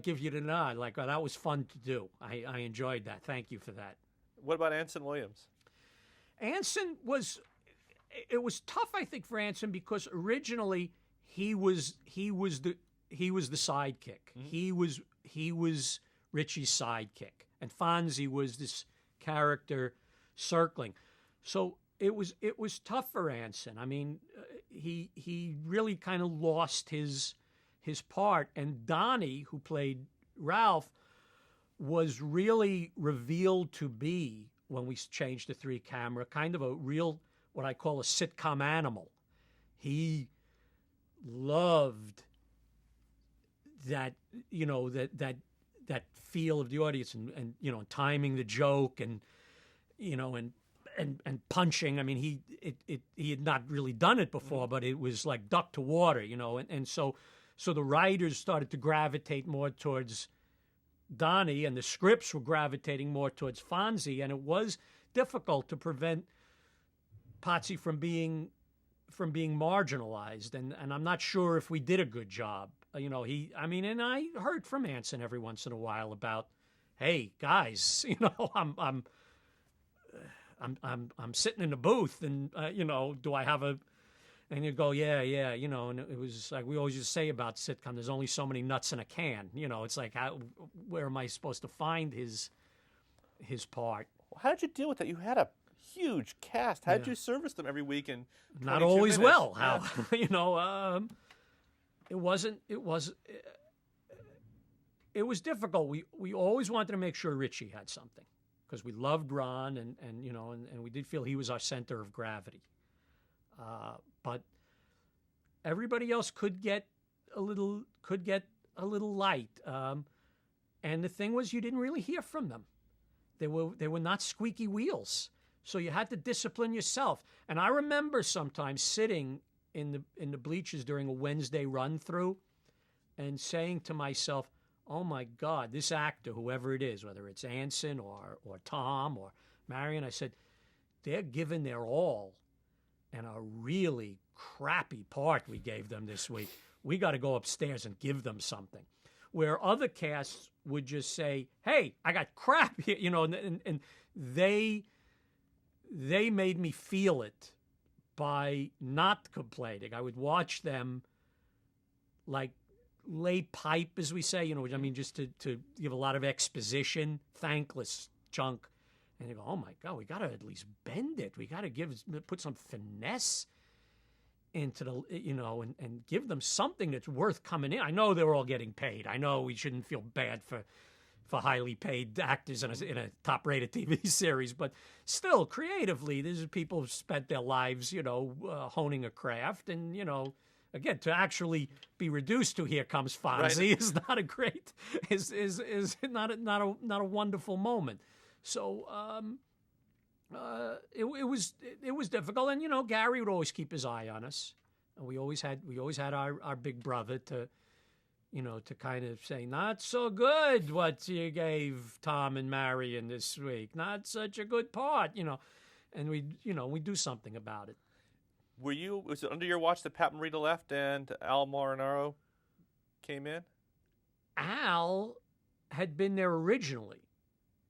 Speaker 2: give you the nod, like, "Oh, that was fun to do. I enjoyed that. Thank you for that."
Speaker 1: What about Anson Williams?
Speaker 2: Anson it was tough, I think, for Anson because originally he was the sidekick. Mm-hmm. He was Richie's sidekick, and Fonzie was this character circling. So it was tough for Anson. I mean, he really kind of lost his part, and Donnie, who played Ralph, was really revealed to be, when we changed to 3-camera, kind of a real, what I call a sitcom animal. He loved that, you know, that feel of the audience and you know, timing the joke and, you know, and punching. I mean, he had not really done it before, but it was like duck to water, you know, and so the writers started to gravitate more towards Donnie, and the scripts were gravitating more towards Fonzie, and it was difficult to prevent Potsy from being marginalized, and I'm not sure if we did a good job. You know, and I heard from Anson every once in a while about, "Hey guys, you know, I'm sitting in the booth, and you know, do I have And you'd go, yeah, yeah, and it was like we always used to say about sitcom, there's only so many nuts in a can. It's like, where am I supposed to find his part?
Speaker 1: How did you deal with that? You had a huge cast. How did
Speaker 2: Yeah.
Speaker 1: you service them every week in
Speaker 2: Not
Speaker 1: 22
Speaker 2: always
Speaker 1: minutes?
Speaker 2: well.
Speaker 1: Yeah.
Speaker 2: How, it was difficult. We always wanted to make sure Richie had something because we loved Ron and we did feel he was our center of gravity. But everybody else could get a little light. And the thing was, you didn't really hear from them. They were not squeaky wheels, so you had to discipline yourself. And I remember sometimes sitting in the bleachers during a Wednesday run through, and saying to myself, "Oh my God, this actor, whoever it is, whether it's Anson or Tom or Marion," I said, "they're giving their all." And a really crappy part we gave them this week. We got to go upstairs and give them something. Where other casts would just say, "Hey, I got crap here," and they made me feel it by not complaining. I would watch them like lay pipe, as we say, which I mean just to give a lot of exposition, thankless junk. And you go, "Oh my God, we got to at least bend it. We got to put some finesse into the, and give them something that's worth coming in." I know they're all getting paid. I know we shouldn't feel bad for highly paid actors in a top-rated TV series, but still, creatively, these are people who've spent their lives, honing a craft, and again, to actually be reduced to "here comes Fonzie" is not a great, is not a wonderful moment. So it was difficult, and Gary would always keep his eye on us, and we always had our big brother to kind of say, "Not so good what you gave Tom and Marion this week, not such a good part," and we do something about it.
Speaker 1: Was it under your watch that Pat Morita left and Al Marinaro came in?
Speaker 2: Al had been there originally.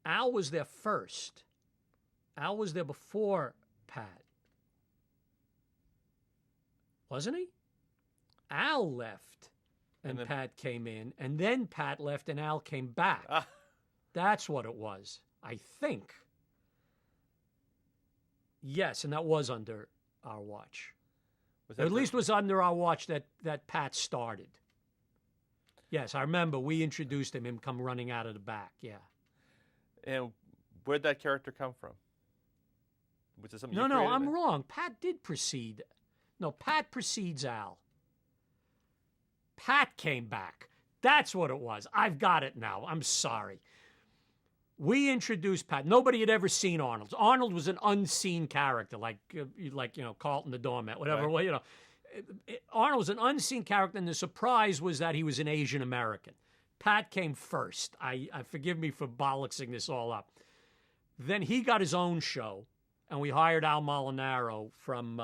Speaker 2: Al was there first. Al was there before Pat. Wasn't he? Al left and
Speaker 1: then
Speaker 2: Pat came in, and then Pat left and Al came back. That's what it was, I think. Yes, and that was under our watch. At least was under our watch that Pat started. Yes, I remember we introduced him come running out of the back, yeah.
Speaker 1: And where'd that character come from? Was it something you
Speaker 2: No,
Speaker 1: created?
Speaker 2: I'm wrong. Pat did precede. No, Pat precedes Al. Pat came back. That's what it was. I've got it now. I'm sorry. We introduced Pat. Nobody had ever seen Arnold. Arnold was an unseen character, like Carlton the doormat, whatever.
Speaker 1: Right.
Speaker 2: Well, Arnold was an unseen character, and the surprise was that he was an Asian American. Pat came first. I forgive me for bollocksing this all up. Then he got his own show, and we hired Al Molinaro from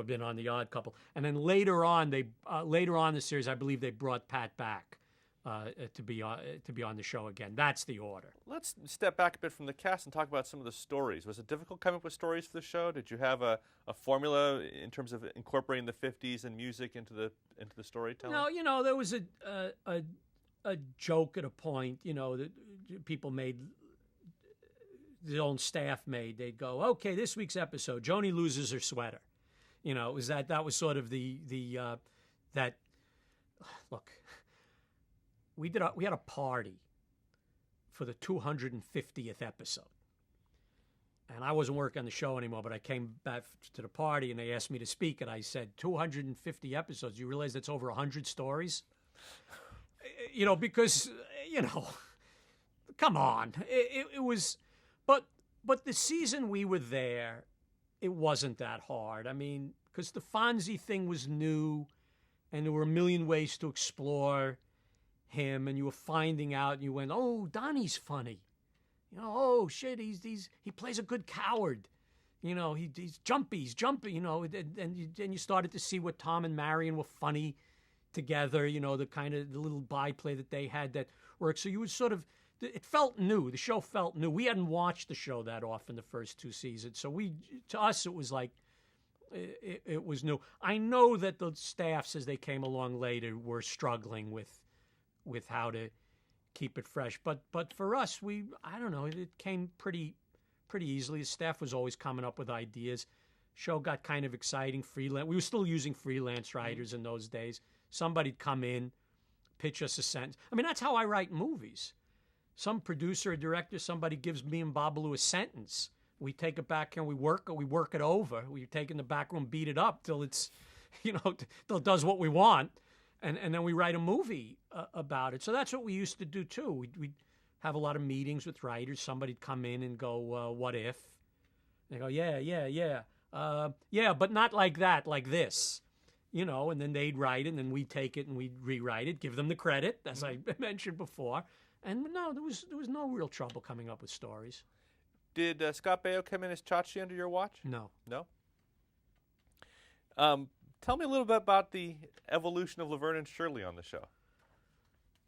Speaker 2: been on The Odd Couple. And then later on in the series, I believe they brought Pat back to be on the show again. That's the order.
Speaker 1: Let's step back a bit from the cast and talk about some of the stories. Was it difficult coming up with stories for the show? Did you have a formula in terms of incorporating the 50s and music into the storytelling?
Speaker 2: No, there was a joke at a point, that people made, their own staff made. They'd go, "Okay, this week's episode, Joni loses her sweater." It was that was sort of that. Look, we had a party for the 250th episode, and I wasn't working on the show anymore. But I came back to the party, and they asked me to speak, and I said, 250 episodes. You realize that's over 100 stories? Because come on, it was, but the season we were there, it wasn't that hard. I mean, because the Fonzie thing was new, and there were a million ways to explore him, and you were finding out, and you went, "Oh, Donnie's funny. Oh shit, he plays a good coward. He's jumpy, and you started to see what Tom and Marion were funny together, the kind of the little byplay that they had that worked. So you would sort of, it felt new. The show felt new. We hadn't watched the show that often the first two seasons. So to us, it was like, it was new. I know that the staffs, as they came along later, were struggling with how to keep it fresh. But for us, I don't know, it came pretty easily. The staff was always coming up with ideas. Show got kind of exciting. Freelance. We were still using freelance writers in those days. Somebody'd come in, pitch us a sentence. I mean, that's how I write movies. Some producer or director, somebody gives me and Babalu a sentence. We take it back and we work it over. We take it in the back room, beat it up till it's, till it does what we want. And then we write a movie about it. So that's what we used to do too. We'd have a lot of meetings with writers. Somebody'd come in and go, what if? And they go, yeah, but not like that, like this. And then they'd write it, and then we'd take it and we'd rewrite it, give them the credit, as I mentioned before. And no, there was no real trouble coming up with stories.
Speaker 1: Did Scott Baio come in as Chachi under your watch?
Speaker 2: No.
Speaker 1: No? Tell me a little bit about the evolution of Laverne and Shirley on the show.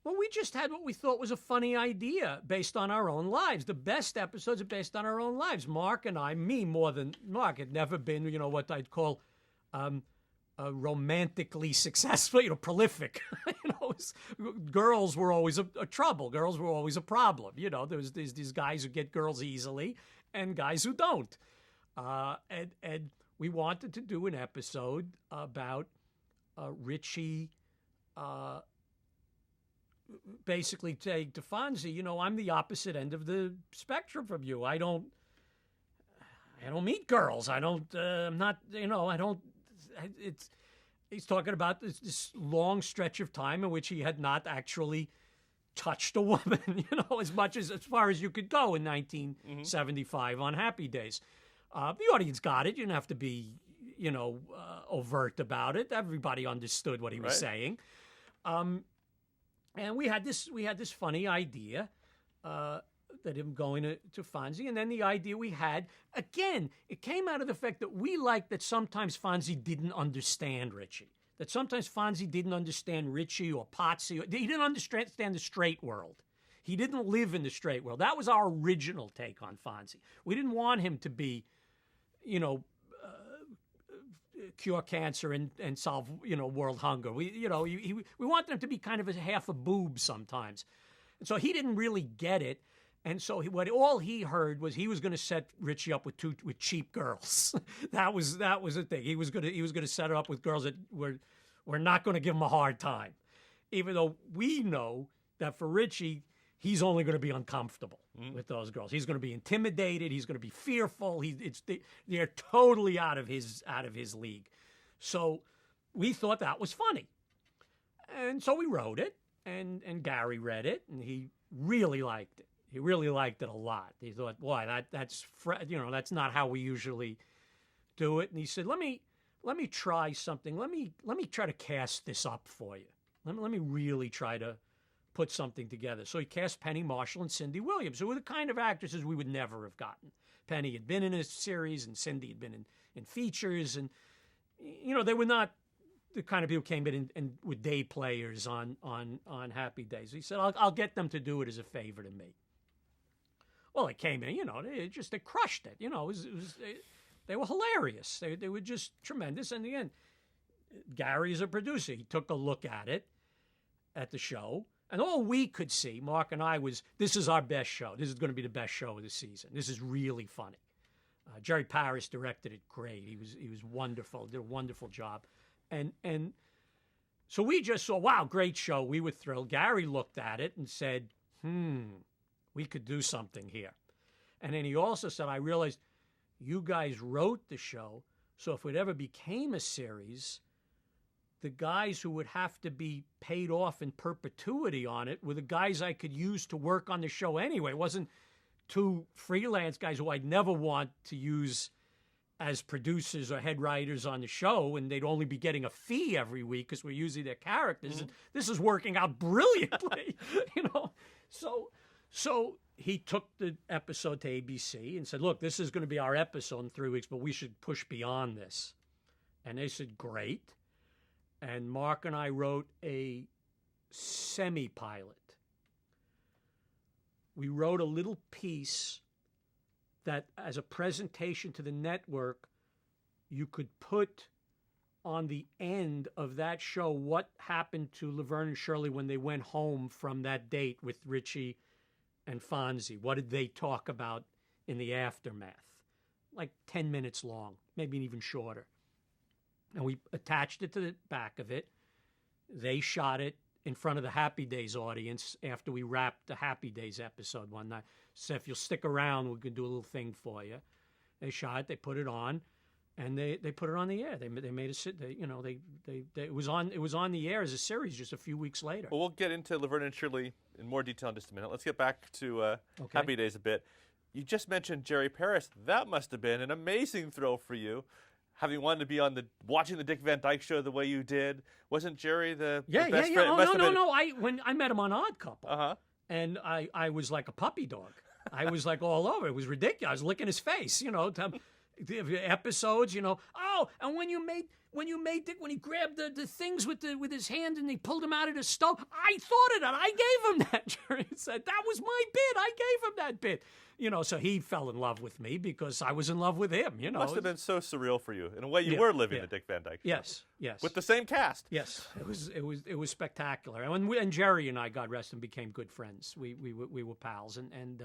Speaker 2: Well, we just had what we thought was a funny idea based on our own lives. The best episodes are based on our own lives. Mark and I, me more than Mark, had never been, what I'd call romantically successful, prolific. Girls were always a trouble. Girls were always a problem. There's these guys who get girls easily and guys who don't. And we wanted to do an episode about Richie basically saying to Fonzie, I'm the opposite end of the spectrum from you. I don't meet girls. I don't, I'm not, I don't, he's talking about this long stretch of time in which he had not actually touched a woman, as far as you could go in 1975 on Happy Days. The audience got it. You didn't have to be, overt about it. Everybody understood what he was saying. And we had this funny idea that him going to Fonzie. And then the idea we had, again, it came out of the fact that we liked that sometimes Fonzie didn't understand Richie. That sometimes Fonzie didn't understand Richie or Potsy. He didn't understand the straight world. He didn't live in the straight world. That was our original take on Fonzie. We didn't want him to be, cure cancer and solve, world hunger. We wanted him to be kind of a half a boob sometimes. And so he didn't really get it. And so all he heard was he was going to set Richie up with cheap girls. that was the thing. He was going to set her up with girls that were not going to give him a hard time. Even though we know that for Richie, he's only going to be uncomfortable with those girls. He's going to be intimidated. He's going to be fearful. They're totally out of his league. So we thought that was funny. And so we wrote it, and Gary read it, and he really liked it. He really liked it a lot. He thought, boy, that's not how we usually do it. And he said, let me try something. Let me try to cast this up for you. Let me really try to put something together. So he cast Penny Marshall and Cindy Williams, who were the kind of actresses we would never have gotten. Penny had been in a series, and Cindy had been in features, and they were not the kind of people who came in and were day players on Happy Days. He said, I'll get them to do it as a favor to me. Well, they came in, they crushed it. They were hilarious. They were just tremendous. In the end, Gary is a producer. He took a look at it, at the show, and all we could see, Mark and I, was this is our best show. This is going to be the best show of the season. This is really funny. Jerry Paris directed it great. He was wonderful. Did a wonderful job, and so we just saw, wow, great show. We were thrilled. Gary looked at it and said, we could do something here. And then he also said, I realized you guys wrote the show, so if it ever became a series, the guys who would have to be paid off in perpetuity on it were the guys I could use to work on the show anyway. It wasn't two freelance guys who I'd never want to use as producers or head writers on the show, and they'd only be getting a fee every week because we're using their characters. And this is working out brilliantly, So he took the episode to ABC and said, look, this is going to be our episode in 3 weeks, but we should push beyond this. And they said, great. And Mark and I wrote a semi-pilot. We wrote a little piece that, as a presentation to the network, you could put on the end of that show what happened to Laverne and Shirley when they went home from that date with Richie and Fonzie. What did they talk about in the aftermath? Like 10 minutes long, maybe even shorter. And we attached it to the back of it. They shot it in front of the Happy Days audience after we wrapped the Happy Days episode one night. So if you'll stick around, we can do a little thing for you. They shot it, they put it on, and they put it on the air. They made it sit. It was on the air as a series just a few weeks later.
Speaker 1: Well, we'll get into Laverne and Shirley in more detail in just a minute. Let's get back to Happy Days a bit. You just mentioned Jerry Paris. That must have been an amazing thrill for you, having wanted to be watching the Dick Van Dyke Show the way you did. Wasn't Jerry the best friend?
Speaker 2: Oh, no. When I met him on Odd Couple,
Speaker 1: and
Speaker 2: I was like a puppy dog. I was like all over. It was ridiculous. I was licking his face, the episodes, Oh, and when you made Dick, when he grabbed the things with his hand and he pulled them out of the stove, I thought of that. I gave him that. Jerry said that was my bit. I gave him that bit. So he fell in love with me because I was in love with him.
Speaker 1: It must have been so surreal for you. In a way, you were living the Dick Van Dyke Show.
Speaker 2: Yes.
Speaker 1: With the same cast.
Speaker 2: Yes, it was spectacular. And Jerry and I, God rest him, became good friends. We were pals, and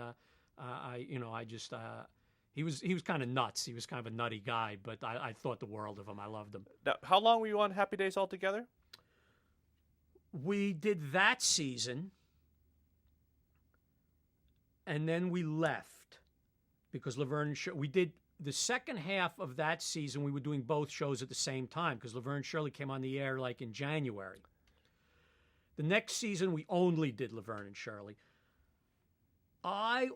Speaker 2: he was kind of nuts. He was kind of a nutty guy, but I thought the world of him. I loved him.
Speaker 1: Now, how long were you on Happy Days altogether?
Speaker 2: We did that season. And then we left because Laverne and Shirley, we did the second half of that season. We were doing both shows at the same time because Laverne and Shirley came on the air like in January. The next season, we only did Laverne and Shirley. I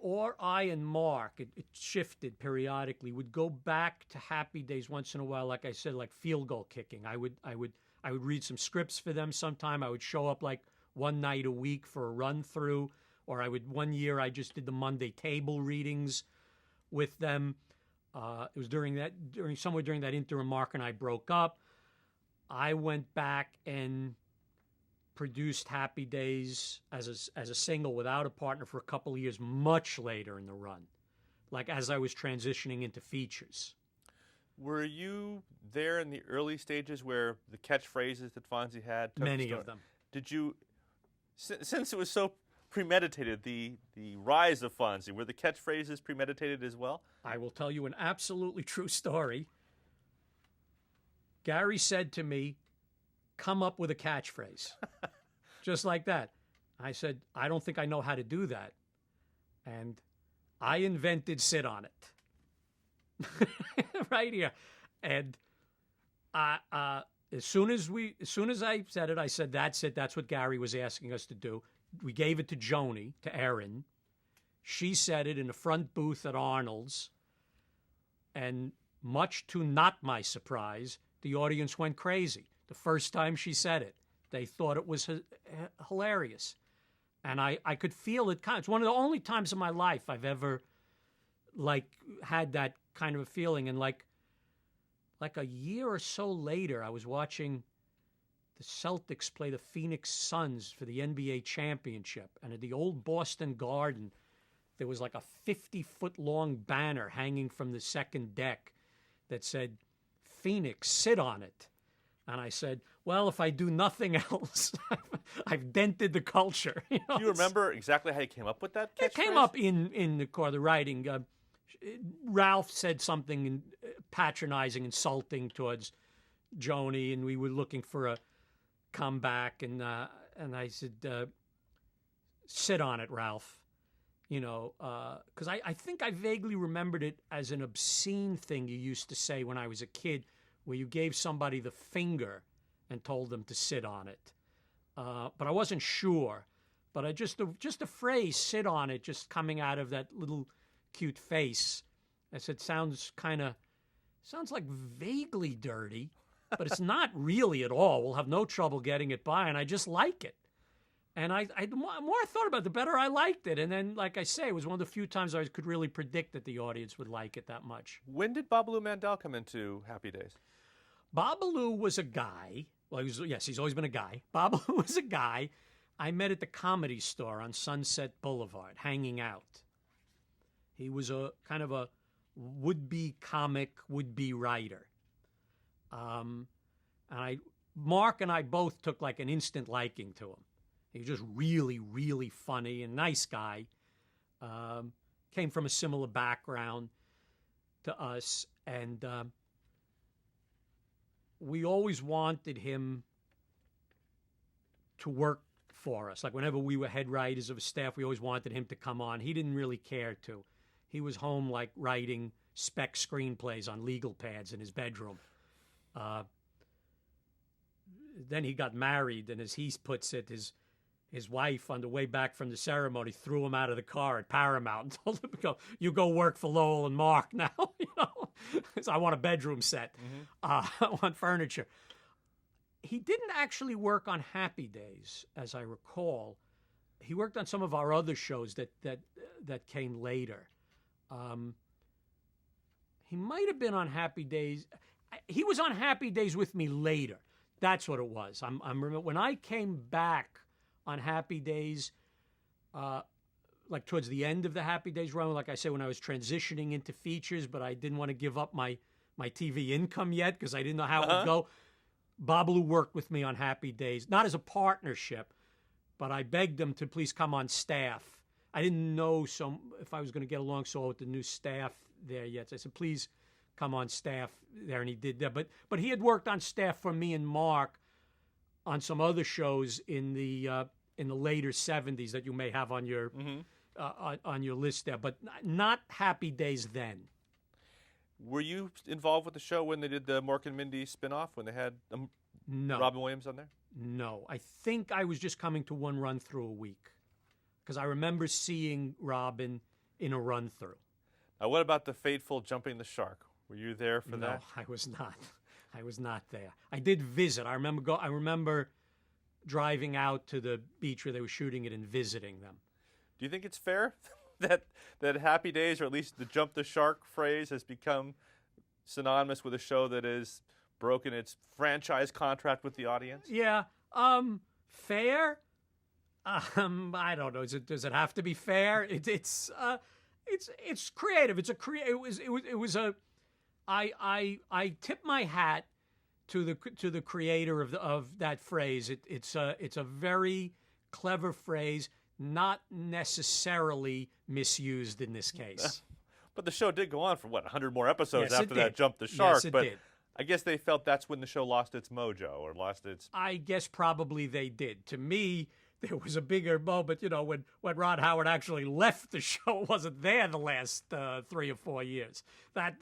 Speaker 2: and Mark, it shifted periodically, would go back to Happy Days once in a while, like I said, like field goal kicking. I would read some scripts for them sometime. I would show up like one night a week for a run through. Or one year I just did the Monday table readings with them. It was somewhere during that interim Mark and I broke up. I went back and produced Happy Days as a single without a partner for a couple of years, much later in the run, like as I was transitioning into features.
Speaker 1: Were you there in the early stages where the catchphrases that Fonzie had?
Speaker 2: Many of them.
Speaker 1: Did you, since it was so premeditated, the rise of Fonzie, were the catchphrases premeditated as well?
Speaker 2: I will tell you an absolutely true story. Gary said to me, come up with a catchphrase. Just like that. I said, I don't think I know how to do that. And I invented sit on it. Right here. And as soon as I said it, I said, that's it. That's what Gary was asking us to do. We gave it to Joni, to Erin. She said it in the front booth at Arnold's. And much to not my surprise, the audience went crazy. The first time she said it, they thought it was hilarious. And I could feel it. It's one of the only times in my life I've ever had that kind of a feeling. And like a year or so later, I was watching the Celtics play the Phoenix Suns for the NBA championship. And at the old Boston Garden, there was like a 50-foot-long banner hanging from the second deck that said, Phoenix, sit on it. And I said, well, if I do nothing else, I've dented the culture. Do
Speaker 1: you remember exactly how you came up with that catchphrase?
Speaker 2: It came up in the writing. Ralph said something patronizing, insulting towards Joni, and we were looking for a comeback. And I said, sit on it, Ralph. Because I think I vaguely remembered it as an obscene thing you used to say when I was a kid, where you gave somebody the finger and told them to sit on it. But I wasn't sure. But just the phrase "sit on it" just coming out of that little cute face, I said, sounds like vaguely dirty, but it's not really at all. We'll have no trouble getting it by, and I just like it. And the more I thought about it, the better I liked it. And then, like I say, it was one of the few times I could really predict that the audience would like it that much.
Speaker 1: When did Babalu Mandel come into Happy Days?
Speaker 2: Babalu was a guy. Well, he's always been a guy. Babalu was a guy I met at the Comedy Store on Sunset Boulevard, hanging out. He was a kind of a would-be comic, would-be writer. And Mark and I both took like an instant liking to him. He was just really, really funny and nice guy. Came from a similar background to us, and we always wanted him to work for us. Like whenever we were head writers of a staff, we always wanted him to come on. He didn't really care to. He was home like writing spec screenplays on legal pads in his bedroom. Then he got married, and as he puts it, his wife, on the way back from the ceremony, threw him out of the car at Paramount and told him, "You go work for Lowell and Mark now." So I want a bedroom set. I want furniture. He didn't actually work on Happy Days, as I recall. He worked on some of our other shows that came later. He might have been on Happy Days. He was on Happy Days with me later. That's what it was. I'm remember when I came back on Happy Days, like towards the end of the Happy Days run, like I said, when I was transitioning into features, but I didn't want to give up my TV income yet because I didn't know how it would go. Babalu worked with me on Happy Days, not as a partnership, but I begged him to please come on staff. I didn't know if I was going to get along so well with the new staff there yet. So I said, please come on staff there, and he did that. But he had worked on staff for me and Mark on some other shows in the later 70s that you may have on your on your list there, but not Happy Days then.
Speaker 1: Were you involved with the show when they did the Mork and Mindy spinoff, when they had
Speaker 2: No.
Speaker 1: Robin Williams on there?
Speaker 2: No. I think I was just coming to one run-through a week because I remember seeing Robin in a run-through.
Speaker 1: Now, what about the fateful Jumping the Shark? Were you there for that?
Speaker 2: No, I was not. I was not there. I did visit. I remember driving out to the beach where they were shooting it and visiting them.
Speaker 1: Do you think it's fair that Happy Days, or at least the Jump the Shark phrase, has become synonymous with a show that has broken its franchise contract with the audience?
Speaker 2: Yeah. Fair? I don't know. Does it have to be fair? It's creative. I tip my hat to the creator of that phrase. It's a very clever phrase, not necessarily misused in this case.
Speaker 1: But the show did go on for 100 more episodes
Speaker 2: Yes,
Speaker 1: after that Jump the Shark.
Speaker 2: Yes, it
Speaker 1: but
Speaker 2: did.
Speaker 1: I guess they felt that's when the show lost its mojo, or lost its.
Speaker 2: I guess probably they did. To me, there was a bigger moment, when Ron Howard actually left the show, wasn't there the last 3 or 4 years. That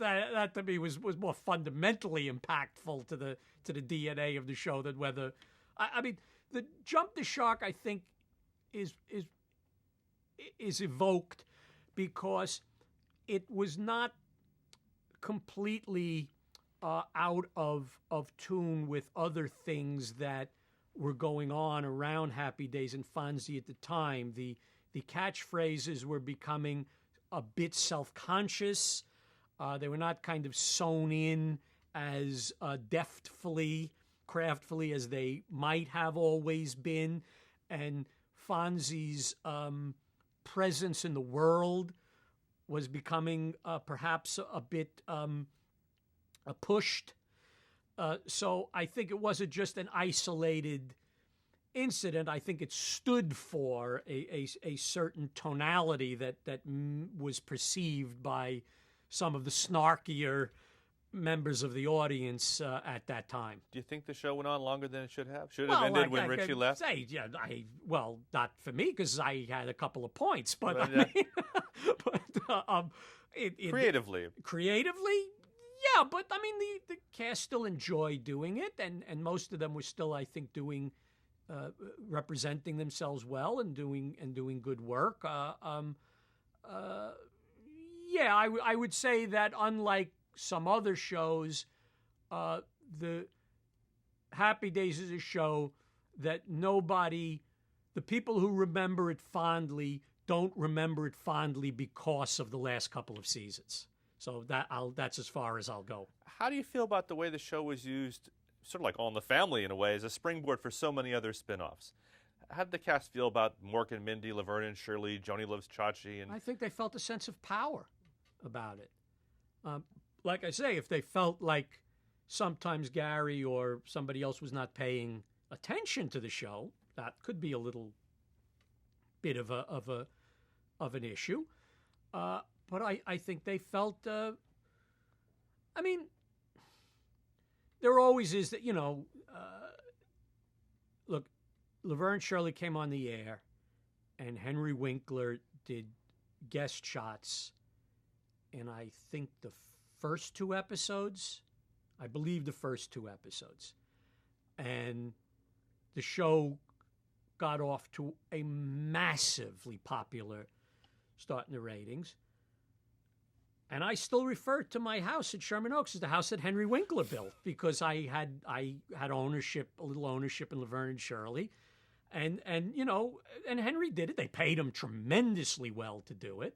Speaker 2: to me was more fundamentally impactful to the DNA of the show than whether. I mean, the Jump the Shark, I think, is evoked because it was not completely out of tune with other things that were going on around Happy Days and Fonzie at the time. The catchphrases were becoming a bit self-conscious. They were not kind of sewn in as craftfully as they might have always been. And Fonzie's presence in the world was becoming perhaps a bit pushed. So I think it wasn't just an isolated incident. I think it stood for a certain tonality that was perceived by some of the snarkier members of the audience at that time.
Speaker 1: Do you think the show went on longer than it should have? Should have ended when Richie left?
Speaker 2: Say, yeah, not for me because I had a couple of points, but
Speaker 1: Well,
Speaker 2: I
Speaker 1: yeah.
Speaker 2: mean,
Speaker 1: Creatively.
Speaker 2: Yeah, but I mean, the cast still enjoyed doing it, and most of them were still, I think, representing themselves well and doing good work. Yeah, I would say that unlike some other shows, the Happy Days is a show that the people who remember it fondly don't remember it fondly because of the last couple of seasons. So that's as far as I'll go.
Speaker 1: How do you feel about the way the show was used, sort of like All in the Family in a way, as a springboard for so many other spin-offs? How did the cast feel about Mork and Mindy, Laverne and Shirley, Joni Loves Chachi? And
Speaker 2: I think they felt a sense of power about it. Like I say, if they felt like sometimes Gary or somebody else was not paying attention to the show. That could be a little bit of an issue. But I think they felt. I mean, there always is that, look, Laverne and Shirley came on the air, and Henry Winkler did guest shots in, I think, the first 2 episodes. I believe the first 2 episodes. And the show got off to a massively popular start in the ratings. And I still refer to my house at Sherman Oaks as the house that Henry Winkler built, because I had ownership, a little ownership in Laverne and Shirley. And Henry did it. They paid him tremendously well to do it.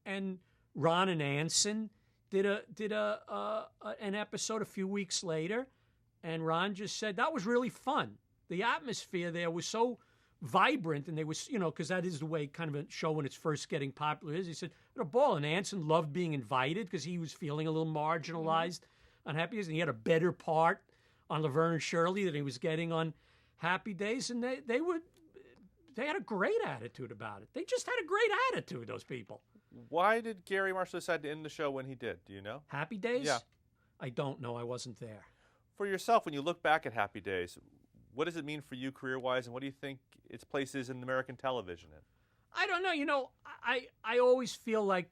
Speaker 2: And Ron and Anson did an episode a few weeks later, and Ron just said that was really fun. The atmosphere there was so vibrant, and they was, because that is the way kind of a show when it's first getting popular is. He said, "What a ball!" And Anson loved being invited because he was feeling a little marginalized on Happy Days, and he had a better part on Laverne and Shirley than he was getting on Happy Days, and they had a great attitude about it. They just had a great attitude, those people.
Speaker 1: Why did Gary Marshall decide to end the show when he did? Do you know?
Speaker 2: Happy Days?
Speaker 1: Yeah.
Speaker 2: I don't know. I wasn't there.
Speaker 1: For yourself, when you look back at Happy Days, what does it mean for you career-wise, and what do you think its place is in American television?
Speaker 2: I don't know. I always feel like,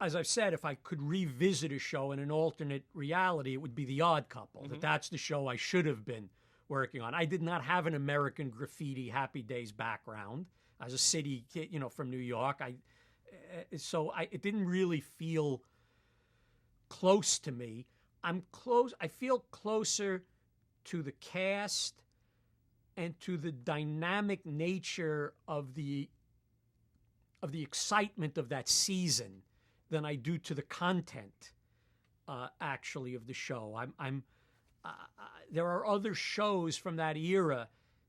Speaker 2: as I've said, if I could revisit a show in an alternate reality, it would be The Odd Couple. That's the show I should have been working on. I did not have an American Graffiti Happy Days background as a city kid, from New York. It didn't really feel close to me. I feel closer to the cast and to the dynamic nature of the excitement of that season than I do to the content, actually, of the show. There are other shows from that era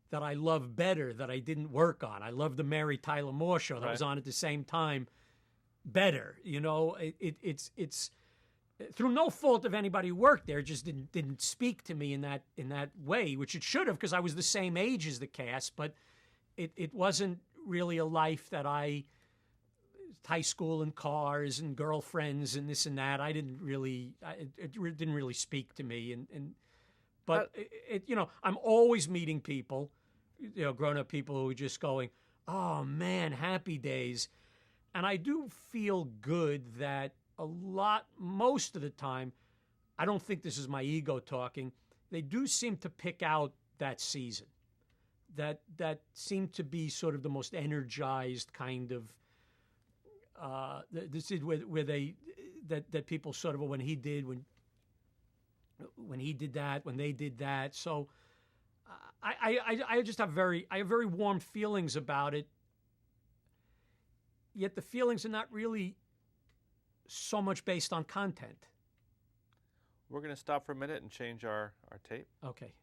Speaker 2: that I love better that I didn't work on. I love the Mary Tyler Moore show that was on at the same time better. It's through no fault of anybody who worked there, it just didn't speak to me in that way, which it should have, because I was the same age as the cast, but it wasn't really a life that high school and cars and girlfriends and this and that. I didn't really, it didn't really speak to me. But I'm always meeting people, grown-up people who are just going, "Oh man, Happy Days." And I do feel good that most of the time, I don't think this is my ego talking, they do seem to pick out that season. That seemed to be sort of the most energized kind of, this is where that people sort of, when he did that, when they did that. So I just have very warm feelings about it. Yet the feelings are not really so much based on content.
Speaker 1: We're going to stop for a minute and change our tape.
Speaker 2: Okay.